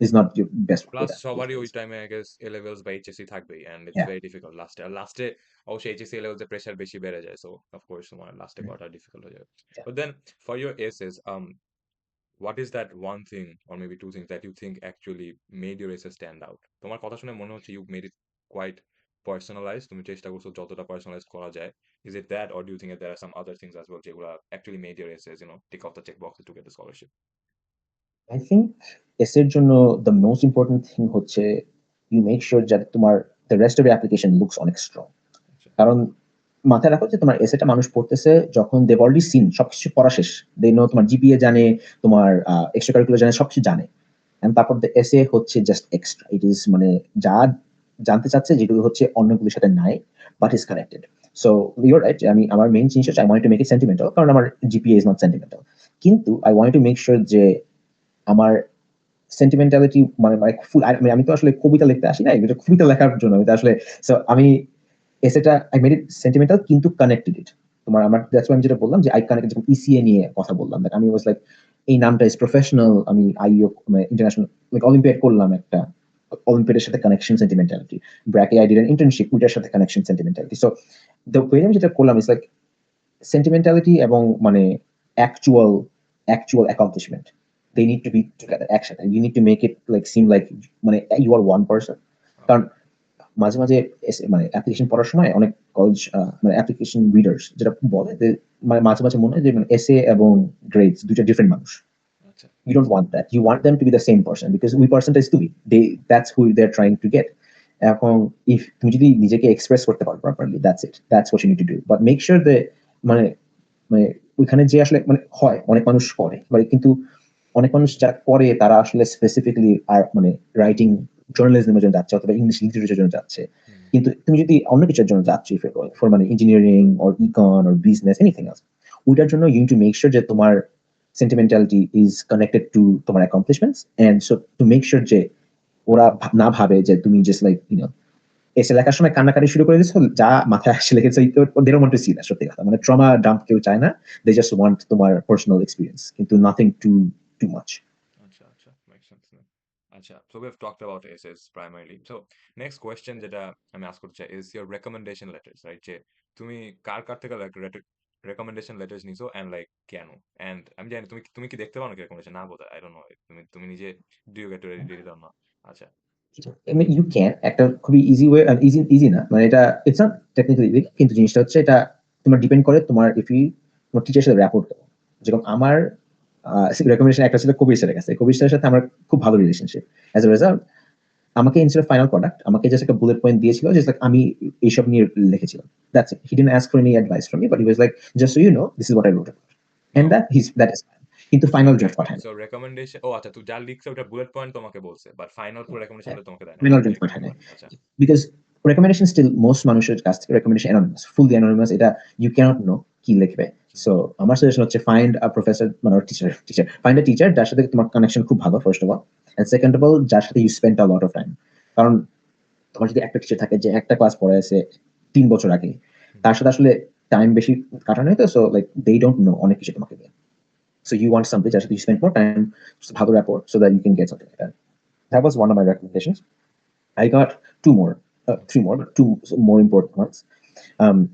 is not your best plus সবারই ওই টাইমে আই গেস এ লেভেলস বা এইচএসসি থাকবেই, এন্ড ইটস ভেরি ডিফিকাল্ট লাস্টে। আর লাস্টে অবশ্যই এইচএসসি এ লেভেলসে প্রেসার বেশি বেড়ে যায়, সো অফ কোর্স তোমার লাস্টে করাটা ডিফিকাল্ট হয়ে যাবে। But then for your essays, what is that one thing or maybe two things that you think actually made your essay stand out? তোমার কথা শুনে মনে হচ্ছে you made it quite personalized, তুমি চেষ্টা করছো যতটা personalized করা যায়। Is it that, or do you think that there are some other things as well যেগুলা actually made your essays, tick off the check boxes to get the scholarship? I think এসের জন্য the most important thing হচ্ছে you make sure that তোমার the rest of your application looks অনেক strong. কারণ মাথায় রাখো যে তোমার এসেটা মানুষ পড়তেছে যখন they've already seen সবকিছু পড়া শেষ, they know তোমার জিপিএ জানে, তোমার এক্সট্রা কারিকুলার জানে, সবকিছু জানে, and তারপর the essay হচ্ছে just extra, it is যা জানতে চাচ্ছে যেগুলো হচ্ছে অন্যগুলোর সাথে নাই but is connected. So you're right, আমার মেইন জিনিস হচ্ছে I wanted to make it sentimental, কারণ আমার জিপিএ is not sentimental, কিন্তু I wanted to make sure যে আমার সেন্টিমেন্টালিটি ফুল, আমি তো আসলে কবিতা লিখতে আসি না, এটা কবিতা লেখার জন্য আমি তো আসলে, সো আমি এসেটা আই মেড ইট সেন্টিমেন্টাল কিন্তু কানেক্টেড ইট। আমার দ্যাটস আমি যেটা বললাম যে আই কানেক্ট, যখন ইসিএ নিয়ে কথা বললাম, আমি ওয়াজ লাইক এই নামটা ইজ প্রফেশনাল, আমি আইও ইন্টারন্যাশনাল লাইক অলিম্পিয়াড করলাম, একটা অলিম্পিয়াডের সাথে কানেকশন সেন্টিমেন্টালিটি, ব্র্যাকে আই ডিড অ্যান ইন্টার্নশিপ, ওইটার সাথে connection sentimentality. So the way আমি যেটা করলাম ইজ লাইক সেন্টিমেন্টালিটি এবং actual accomplishment, they need to be together, action, and you need to make it like seem like you are one person. কারণ মাঝে মাঝে application পড়ার সময় অনেক কলেজ অ্যাপ্লিকেশন রিডার্স যেটা বলে যে মাঝে মাঝে মনে হয় যে এসে এবং গ্রেডস দুইটা ডিফারেন্ট মানুষ। You don't want that. You want them to be the same person, because we percentage to be that's who they're trying to get. এখন if তুমি যদি নিজেকে এক্সপ্রেস করতে পারো properly, that's what you need to do, but make sure that ওইখানে যে আসলে হয় অনেক মানুষ করে, কিন্তু অনেক মানুষ যারা করে তারা আসলে স্পেসিফিকলি আর রাইটিং জার্নালিজমের জন্য যাচ্ছে অথবা ইংলিশ লিটারেচারের জন্য যাচ্ছে, কিন্তু তুমি যদি অন্য কিছুর জন্য যাচ্ছ for engineering or econ or business anything else, ওইটার জন্য you need to make sure যে তোমার সেন্টিমেন্টালিটি ইজ কানেক্টেড টু তোমার accomplishments, and so to make sure যে ওরা না ভাবে যে তুমি জাস্ট লাইক এসে লেখার সময় কান্নাকাটি শুরু করে দিচ্ছ, যা মাথায় আসলে লিখেছো, they don't want to see that, সত্যি কথা, ট্রমা ডাম্প কেউ চায় না, they just want তোমার পার্সোনাল এক্সপেরিয়েন্স, কিন্তু nothing too much. আচ্ছা, makes sense. আচ্ছা, so we have talked about essays primarily. So next question যেটা আমি ask করতে চাই is your recommendation letters, right? যে তুমি কার থেকে recommendation letters নিছো and like কেন? And আমি জানি তুমি কি দেখতে পাও নাকি recommendation? না বোধহয়, I don't know. তুমি নিজে do you get to read it or not? আচ্ছা। I mean, you can একটা খুবই ইজি ওয়ে, ইজি না, এটা ইটস নট টেকনিক্যালি ইজি, কিন্তু জিনিসটা হচ্ছে এটা তোমার ডিপেন্ড করে তোমার তোমার টিচারের সাথে র্যাপোর্ট করো। যেরকম আমার রেকমেন্ডেশন একটা ছিল কবির স্যারের কাছে, কবির স্যারের সাথে আমার খুব ভালো রিলেশনশিপ। অ্যাজ এ রেজাল্ট আমাকে ইনস্টেড অফ ফাইনাল প্রোডাক্ট আমাকে জাস্ট একটা বুলেট পয়েন্ট দিয়েছিল, যে আমি এইসব নিয়ে লিখেছিলাম, that's it. He didn't ask for any advice from me, but he was like, just so you know, this is what I wrote about, and that is fine. কিন্তু final draft পাঠায় নাই। So recommendation ও আচ্ছা তুই যা লিখছে ওটা bullet point তোমাকে বলছে। বাট ফাইনাল পুরো হ্যাঁ, রেকমেন্ডেশনটা তোমাকে দেয় নাই। ফাইনাল ওকে, ড্রাফট পাঠায় নাই। আচ্ছা। বিকজ রেকমেন্ডেশন স্টিল মোস্ট মানুষের কাছ থেকে রেকমেন্ডেশন অ্যানোনিমাস, ফুললি অ্যানোনিমাস। এটা ইউ ক্যানট নো কি লিখবে। সো আমার সাজেশন হচ্ছে ফাইন্ড আ প্রফেসর, মানে টিচার ফাইন্ড আ টিচার যার সাথে তোমার কানেকশন খুব ভালো, first of all. And second of all, যার সাথে you spend a lot of time. কারণ তোমার যদি একটা টিচার থাকে যে একটা ক্লাস পড়াইছে ৩ বছর আগে, হুম, তার সাথে আসলে টাইম বেশি কাটানো হয় তো, so like they don't know অনেক কিছু তোমাকে দিয়ে। সো ইউ ওয়ান্ট সামথিং যার সাথে ইউ স্পেন্ড মোর টাইম, ভালো rapport, so that you can get something like that. That was one of my recommendations. I got two more, three more, but two more important ones.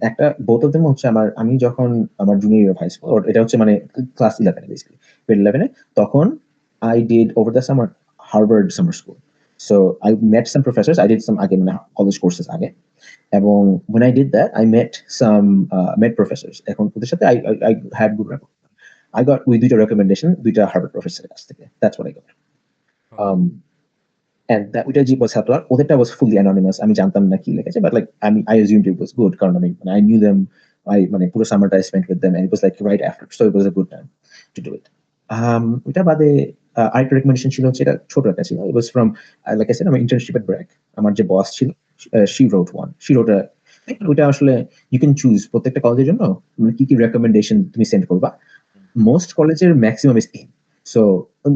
একটা, both of them হচ্ছে আমি যখন আমার junior year of high school, এটা হচ্ছে মানে class 11 basically, grade 11 তখন I did over the summer Harvard summer school. So I met some professors. I did some আগে মানে কলেজ কোর্সেস আগে, এবং when I did that I met some met professors. এখন ওদের সাথে I had good rapport. I got ওই দুইটা recommendation দুইটা হার্ভার্ড প্রফেসরের কাছ থেকে। That's what I got. Okay, Um, and that ওইটা যে was helpful, ওদেরটা was fully anonymous, আমি জানতাম না কি লিখেছে, but like I assumed it was good কারণ মানে I knew them. মানে পুরো সামারটা I spent with them and it was like right after, so it was a good time to do it. ওইটা বাদে আরেকটা রেকমেন্ডেশন ছিল হচ্ছে, এটা ছোট একটা ছিল। It was from like I said, আমার internship at Bragg, আমার যে বস ছিল, she wrote a, ওইটা আসলে you can choose প্রত্যেকটা কলেজের জন্য মানে কি কি রেকমেন্ডেশন তুমি সেন্ড করবা। মোস্ট কলেজের ম্যাক্সিমাম ইজ 3। সো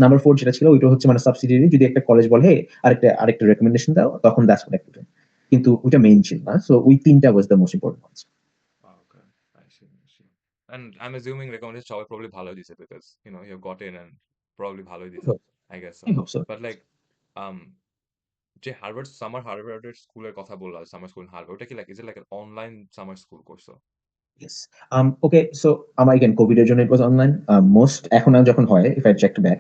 নাম্বার 4 যেটা ছিল ওইটা হচ্ছে মানে সাবসিডিয়ারি, যদি একটা কলেজ বলে হে আরেকটা রেকমেন্ডেশন দাও, তখন দ্যাটস হোয়াট আই কুড। কিন্তু ওইটা মেইন ছিল না। সো ওই 3টা was the most important ones. Okay, I see, I see. And I am assuming recommendation সবাই প্রবাবলি ভালোই দিছে because you got in and probably ভালোই দিছে। I guess so. I hope so. But like um যে হার্ভার্ডের স্কুলের কথা বললা, summer school in Harvard, ওটা কি like is it like online summer school করছো? ইয়েস। ওকে, সো আমার again কোভিড এর জন্য ইট ওয়াজ অনলাইন। মোস্ট এখন আর যখন হয়, ইফ আই চেক ব্যাক,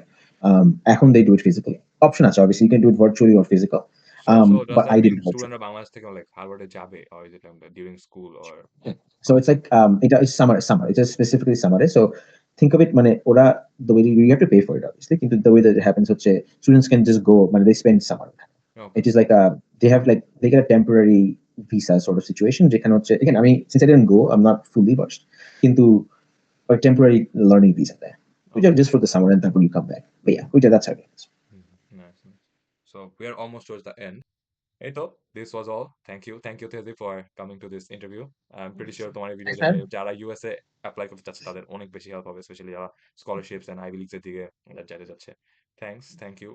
এখন they do it physically. Option আছে obviously, you can do it virtually or physical. So does But that I did mean it virtually. স্টুডেন্টরা বাংলাদেশ থেকে লাইক হার্ভার্ডে যাবে or is it like during school or? So it's like এটা is summer. It's just specifically summer. So think of it মানে ওরা, the way you have to pay for it obviously, কিন্তু the way that it happens হচ্ছে students can just go মানে they spend summer. Okay, It is like they get a temporary visa sort of situation যেখানে হচ্ছে, again আমি since I didn't go, I'm not fully versed, কিন্তু a temporary learning visa there, which are okay. just for the summer and then when you come back. But yeah, which that's how it is. Nice, nice. So we are almost towards the end. এই তো, this was all. Thank you Tehzi for coming to this interview. I am pretty sure তোমার এই video Thanks, দেখে man. যারা USA apply করতে চাচ্ছে তাদের অনেক বেশি হেল্প হবে, স্পেশালি যারা স্কলারশিপস এন্ড আইভি লিগস এর দিকে যাইতে যাচ্ছে। Thank you.